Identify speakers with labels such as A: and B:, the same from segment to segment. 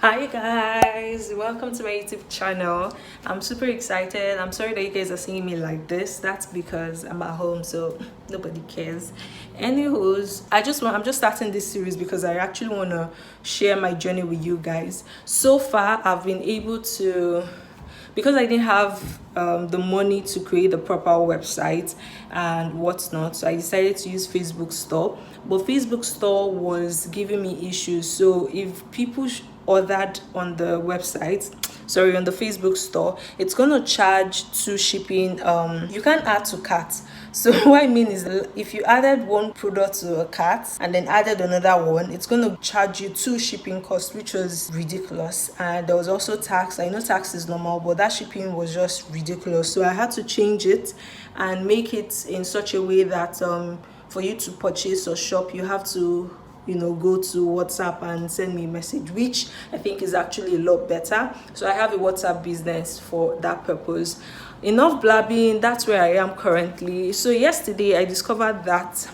A: Hi guys, welcome to my YouTube channel. I'm super excited. I'm sorry that you guys are seeing me like this. That's because I'm at home, so nobody cares. Anywho's, I'm just starting this series because I actually want to share my journey with you guys. So far I've been able to, because I didn't have the money to create the proper website and whatnot, so I decided to use Facebook store. But Facebook store was giving me issues. So if people ordered on the website, sorry, on the Facebook store, it's gonna charge to shipping. You can't add to cart. So what I mean is, if you added one product to a cart and then added another one, it's gonna charge you 2 shipping costs, which was ridiculous. And there was also tax. I know tax is normal, but that shipping was just ridiculous. So I had to change it and make it in such a way that for you to purchase or shop, you have to go to WhatsApp and send me a message, which I think is actually a lot better. So I have a WhatsApp business for that purpose. Enough blabbing, that's where I am currently. So yesterday I discovered that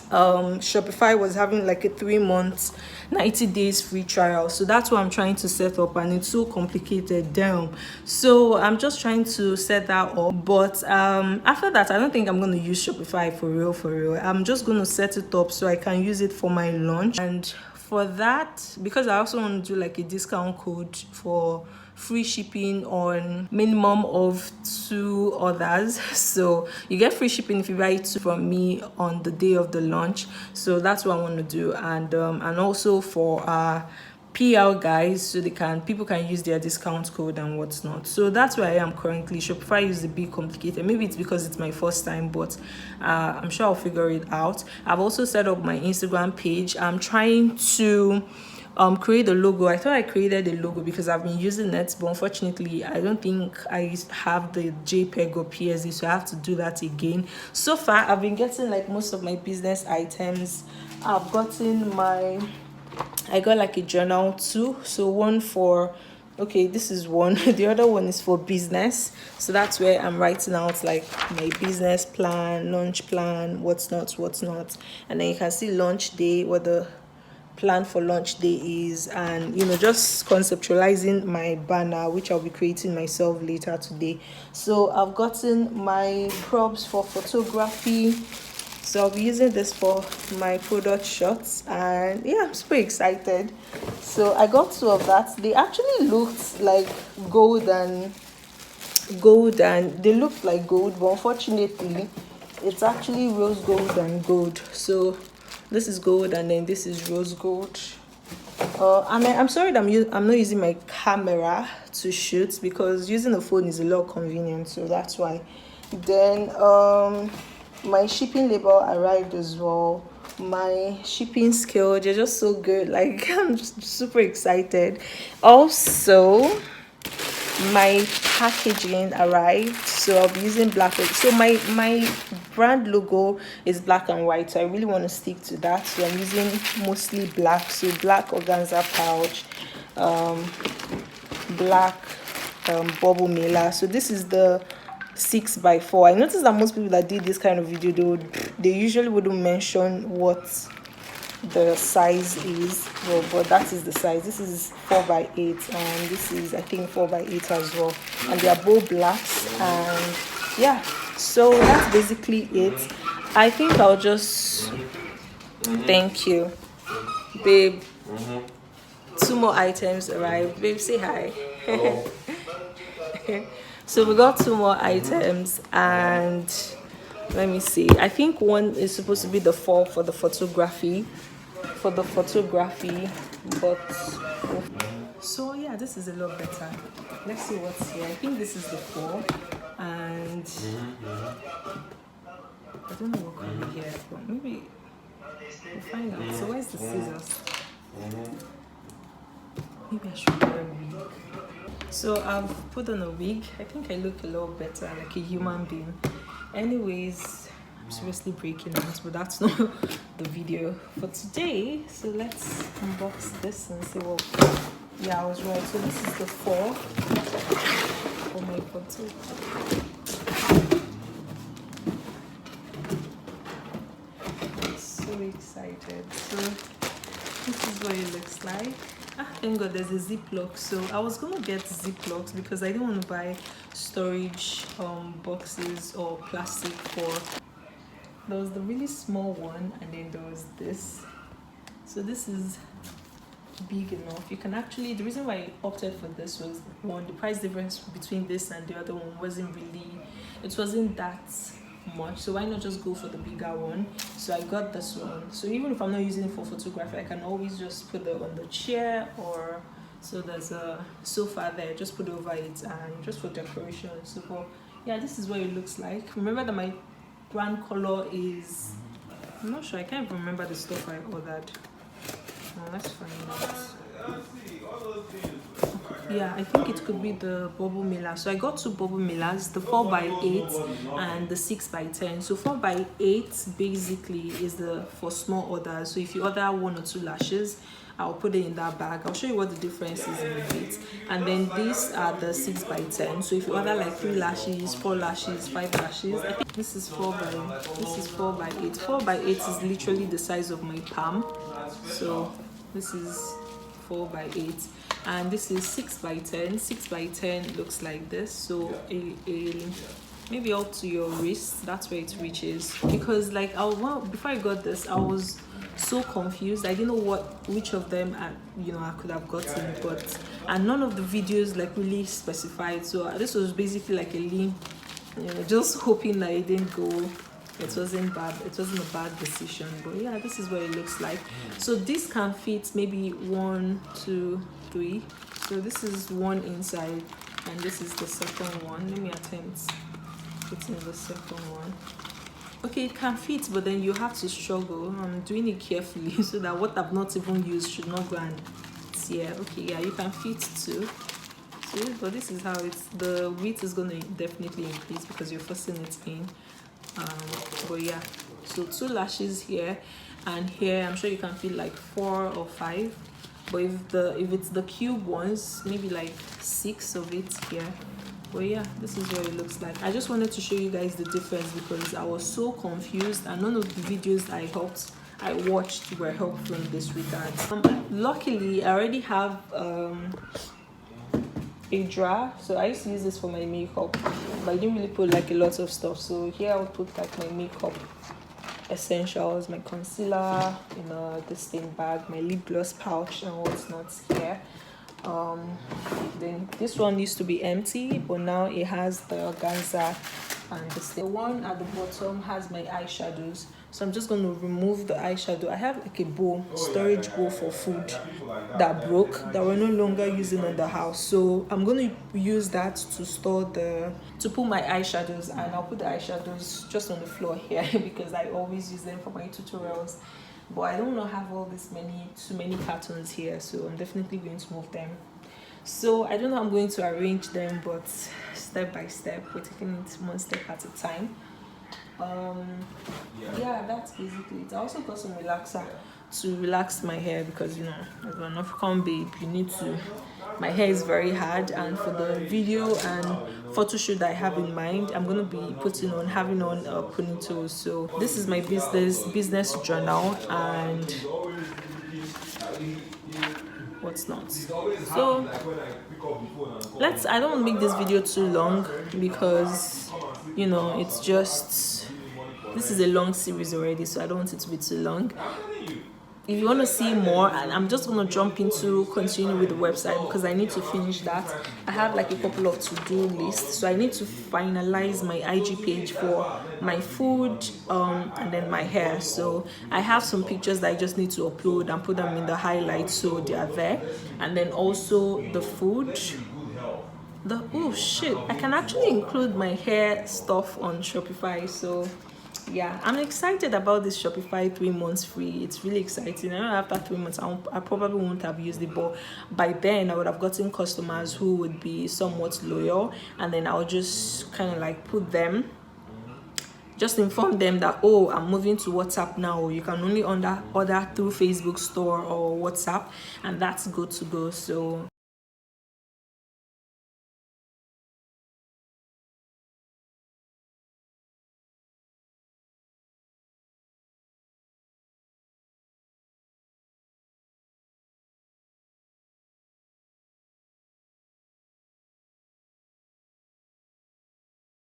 A: Shopify was having like a 3 months 90 days free trial. So that's what I'm trying to set up, and it's so complicated. Damn. So I'm just trying to set that up, but after that I don't think I'm going to use Shopify for real. I'm just going to set it up so I can use it for my launch. And for that, because I also want to do like a discount code for free shipping on minimum of 2 orders. So you get free shipping if you buy 2 from me on the day of the launch. So that's what I want to do. And also for PL guys, so people can use their discount code and whatnot. So that's where I am currently. Shopify is a bit complicated. Maybe it's because it's my first time, but I'm sure I'll figure it out. I've also set up my Instagram page. I'm trying to create a logo. I thought I created a logo because I've been using it, but unfortunately I don't think I have the JPEG or PSD, so I have to do that again. So far I've been getting like most of my business items. I got like a journal too. So one for, okay, this is one. The other one is for business. So that's where I'm writing out like my business plan, launch plan, what's not. And then you can see launch day, what the plan for launch day is, and just conceptualizing my banner, which I'll be creating myself later today. So I've gotten my props for photography, so I'll be using this for my product shots, and yeah, I'm super excited. So I got 2 of that. They actually looked like gold and they looked like gold, but unfortunately it's actually rose gold and gold. So this is gold and then this is rose gold. I'm sorry that I'm not using my camera to shoot, because using a phone is a lot convenient, so that's why. Then my shipping label arrived as well. My shipping scale, they're just so good. Like, I'm just super excited. Also, my packaging arrived, so I'll be using black. So my brand logo is black and white, so I really want to stick to that. So I'm using mostly black. So black organza pouch, black bubble mailer. So this is the 6x4. I noticed that most people that did this kind of video, they usually wouldn't mention what the size is, but that is the size. This is 4x8 and this is, I think, 4x8 as well, and they are both blacks. And yeah, so that's basically it. I think I'll just thank you, babe. 2 more items arrived. Babe, say hi. So we got 2 more items, and let me see, I think one is supposed to be the 4 for the photography, but so yeah, this is a lot better. Let's see what's here. I think this is the 4, and I don't know what color here, but maybe we'll find out. So where's the scissors? Maybe I should wear a wig. So I've put on a wig. I think I look a lot better, like a human being. Anyways, I'm seriously breaking out, but that's not the video for today. So let's unbox this and see what. Yeah, I was right. So this is the 4 for my photo. I'm so excited. So this is what it looks like. Thank God there's a ziplock. So I was gonna get ziplocs because I didn't want to buy storage boxes or plastic for. There was the really small one, and then there was this. So this is big enough. You can actually, the reason why I opted for this was, one, the price difference between this and the other one wasn't that much, so why not just go for the bigger one? So I got this one. So even if I'm not using it for photography, I can always just put it on the chair, or so there's a sofa there, just put over it, and just for decoration. So yeah, this is what it looks like. Remember that my brand color is, I'm not sure, I can't even remember the stuff I ordered. Let's find out. Yeah, I think it could be the bubble mailer. So I got 2 bubble mailers, the 4x8 and the 6x10. So 4x8 basically is the for small orders. So if you order 1 or 2 lashes, I'll put it in that bag. I'll show you what the difference is in the weight. And then these are the 6x10. So if you order like 3 lashes, 4 lashes, 5 lashes, I think this is 4x8. 4x8 is literally the size of my palm. So this is 4x8, and this is 6x10. 6x10 looks like this. So maybe up to your wrist, that's where it reaches. Because like before I got this, I was so confused. I didn't know which of them I could have gotten, and none of the videos like really specified. So this was basically like a link, just hoping that it didn't go. It wasn't bad. It wasn't a bad decision. But yeah, this is what it looks like. So this can fit maybe 1, 2, 3. So this is one inside, and this is the second one. Let me attempt putting the second one. Okay, it can fit, but then you have to struggle. I'm doing it carefully so that what I've not even used should not go and tear. Okay, yeah, you can fit 2. So, but this is how the width is gonna definitely increase because you're forcing it in. But yeah, so 2 lashes here, and here I'm sure you can fit like 4 or 5. But if it's the cube ones, maybe like 6 of it here. But yeah, this is what it looks like. I just wanted to show you guys the difference because I was so confused, and none of the videos I watched were helpful in this regard. Luckily, I already have a drawer. So I used to use this for my makeup, but I didn't really put like a lot of stuff. So here I'll put like my makeup essentials, my concealer in this thing bag, my lip gloss pouch and what's not here. Then this one used to be empty, but now it has the organza, and the one at the bottom has my eyeshadows. So I'm just going to remove the eyeshadow. I have like a bowl, storage bowl for food that broke, that we're no longer using in the house. So I'm going to use that to store to put my eyeshadows, and I'll put the eyeshadows just on the floor here because I always use them for my tutorials. But I don't want to have all too many cartons here, so I'm definitely going to move them. So I don't know how I'm going to arrange them, but step by step, we're taking it one step at a time. Yeah, that's basically it. I also got some relaxer to relax my hair because as an African babe, you need to. My hair is very hard, and for the video and photo shoot that I have in mind, I'm gonna be having on a ponytail. So this is my business journal and what's not. So I don't want to make this video too long because it's just, this is a long series already, so I don't want it to be too long. If you want to see more, and I'm just going to jump into continuing with the website because I need to finish that. I have like a couple of to-do lists, so I need to finalize my IG page for my food and then my hair. So I have some pictures that I just need to upload and put them in the highlights so they are there. And then also the food. Oh shit, I can actually include my hair stuff on Shopify. So yeah, I'm excited about this Shopify 3 months free. It's really exciting. I know after 3 months I probably won't have used it, but by then I would have gotten customers who would be somewhat loyal, and then I'll just kind of like just inform them that, oh, I'm moving to WhatsApp now. You can only order through Facebook store or WhatsApp, and that's good to go. So